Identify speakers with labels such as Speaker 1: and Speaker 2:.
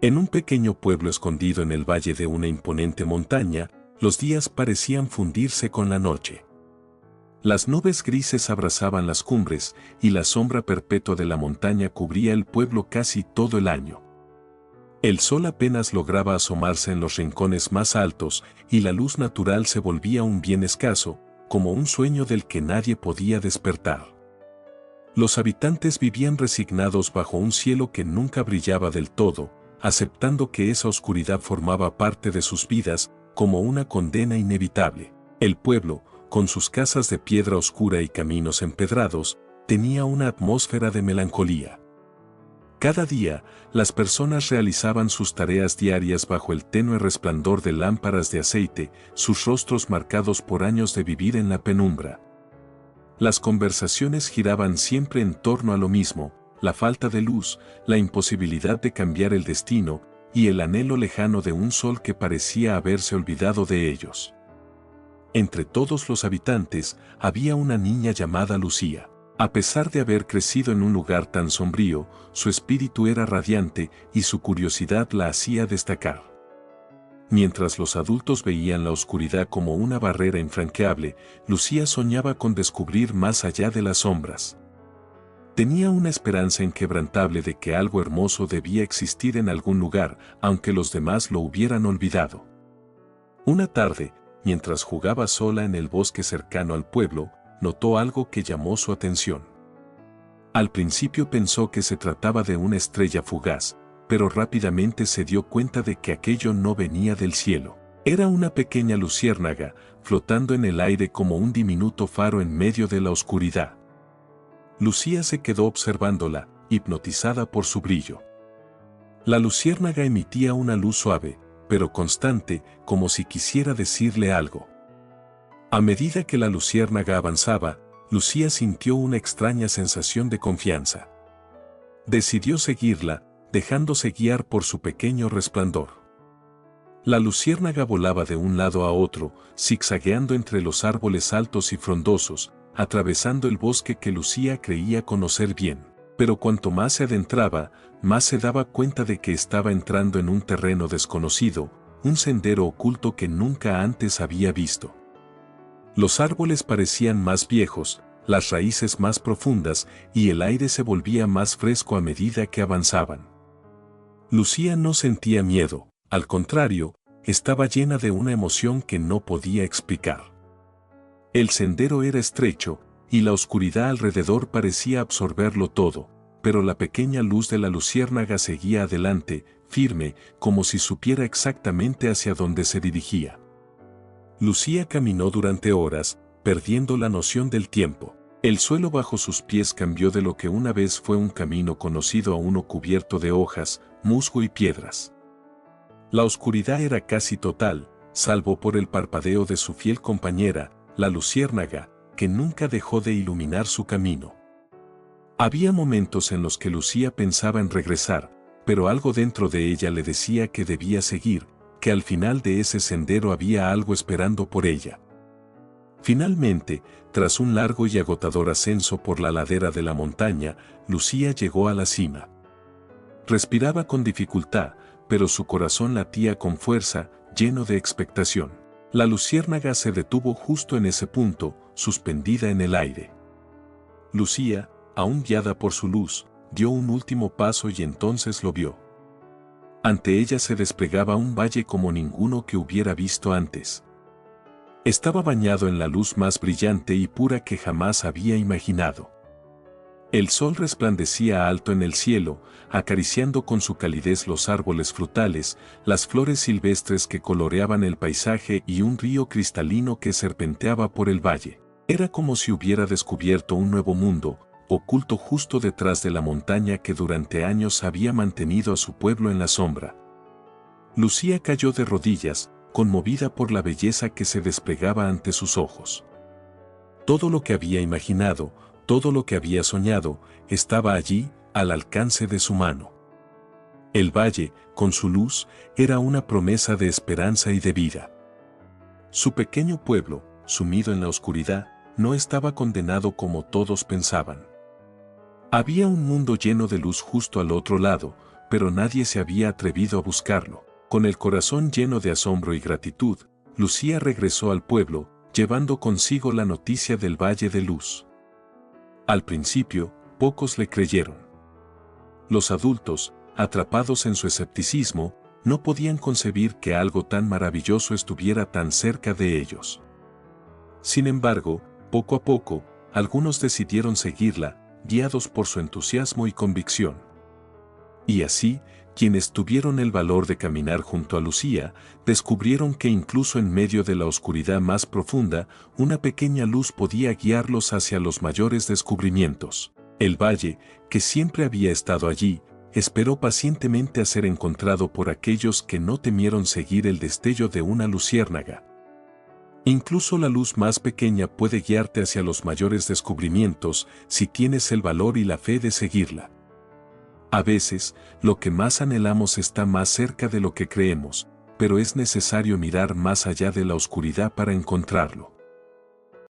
Speaker 1: En un pequeño pueblo escondido en el valle de una imponente montaña, los días parecían fundirse con la noche. Las nubes grises abrazaban las cumbres y la sombra perpetua de la montaña cubría el pueblo casi todo el año. El sol apenas lograba asomarse en los rincones más altos y la luz natural se volvía un bien escaso, como un sueño del que nadie podía despertar. Los habitantes vivían resignados bajo un cielo que nunca brillaba del todo, aceptando que esa oscuridad formaba parte de sus vidas como una condena inevitable. El pueblo, con sus casas de piedra oscura y caminos empedrados, tenía una atmósfera de melancolía. Cada día, las personas realizaban sus tareas diarias bajo el tenue resplandor de lámparas de aceite, sus rostros marcados por años de vivir en la penumbra. Las conversaciones giraban siempre en torno a lo mismo: la falta de luz, la imposibilidad de cambiar el destino, y el anhelo lejano de un sol que parecía haberse olvidado de ellos. Entre todos los habitantes, había una niña llamada Lucía. A pesar de haber crecido en un lugar tan sombrío, su espíritu era radiante y su curiosidad la hacía destacar. Mientras los adultos veían la oscuridad como una barrera infranqueable, Lucía soñaba con descubrir más allá de las sombras. Tenía una esperanza inquebrantable de que algo hermoso debía existir en algún lugar, aunque los demás lo hubieran olvidado. Una tarde, mientras jugaba sola en el bosque cercano al pueblo, notó algo que llamó su atención. Al principio pensó que se trataba de una estrella fugaz, pero rápidamente se dio cuenta de que aquello no venía del cielo. Era una pequeña luciérnaga, flotando en el aire como un diminuto faro en medio de la oscuridad. Lucía se quedó observándola, hipnotizada por su brillo. La luciérnaga emitía una luz suave, pero constante, como si quisiera decirle algo. A medida que la luciérnaga avanzaba, Lucía sintió una extraña sensación de confianza. Decidió seguirla, dejándose guiar por su pequeño resplandor. La luciérnaga volaba de un lado a otro, zigzagueando entre los árboles altos y frondosos, atravesando el bosque que Lucía creía conocer bien. Pero cuanto más se adentraba, más se daba cuenta de que estaba entrando en un terreno desconocido, un sendero oculto que nunca antes había visto. Los árboles parecían más viejos, las raíces más profundas, y el aire se volvía más fresco a medida que avanzaban. Lucía no sentía miedo, al contrario, estaba llena de una emoción que no podía explicar. El sendero era estrecho, y la oscuridad alrededor parecía absorberlo todo, pero la pequeña luz de la luciérnaga seguía adelante, firme, como si supiera exactamente hacia dónde se dirigía. Lucía caminó durante horas, perdiendo la noción del tiempo. El suelo bajo sus pies cambió de lo que una vez fue un camino conocido a uno cubierto de hojas, musgo y piedras. La oscuridad era casi total, salvo por el parpadeo de su fiel compañera, la luciérnaga, que nunca dejó de iluminar su camino. Había momentos en los que Lucía pensaba en regresar, pero algo dentro de ella le decía que debía seguir, que al final de ese sendero había algo esperando por ella. Finalmente, tras un largo y agotador ascenso por la ladera de la montaña, Lucía llegó a la cima. Respiraba con dificultad, pero su corazón latía con fuerza, lleno de expectación. La luciérnaga se detuvo justo en ese punto, suspendida en el aire. Lucía, aún guiada por su luz, dio un último paso y entonces lo vio. Ante ella se desplegaba un valle como ninguno que hubiera visto antes. Estaba bañado en la luz más brillante y pura que jamás había imaginado. El sol resplandecía alto en el cielo, acariciando con su calidez los árboles frutales, las flores silvestres que coloreaban el paisaje y un río cristalino que serpenteaba por el valle. Era como si hubiera descubierto un nuevo mundo, oculto justo detrás de la montaña que durante años había mantenido a su pueblo en la sombra. Lucía cayó de rodillas, conmovida por la belleza que se desplegaba ante sus ojos. Todo lo que había imaginado, todo lo que había soñado, estaba allí, al alcance de su mano. El valle, con su luz, era una promesa de esperanza y de vida. Su pequeño pueblo, sumido en la oscuridad, no estaba condenado como todos pensaban. Había un mundo lleno de luz justo al otro lado, pero nadie se había atrevido a buscarlo. Con el corazón lleno de asombro y gratitud, Lucía regresó al pueblo, llevando consigo la noticia del Valle de Luz. Al principio, pocos le creyeron. Los adultos, atrapados en su escepticismo, no podían concebir que algo tan maravilloso estuviera tan cerca de ellos. Sin embargo, poco a poco, algunos decidieron seguirla, guiados por su entusiasmo y convicción. Y así, quienes tuvieron el valor de caminar junto a Lucía, descubrieron que incluso en medio de la oscuridad más profunda, una pequeña luz podía guiarlos hacia los mayores descubrimientos. El valle, que siempre había estado allí, esperó pacientemente a ser encontrado por aquellos que no temieron seguir el destello de una luciérnaga. Incluso la luz más pequeña puede guiarte hacia los mayores descubrimientos si tienes el valor y la fe de seguirla. A veces, lo que más anhelamos está más cerca de lo que creemos, pero es necesario mirar más allá de la oscuridad para encontrarlo.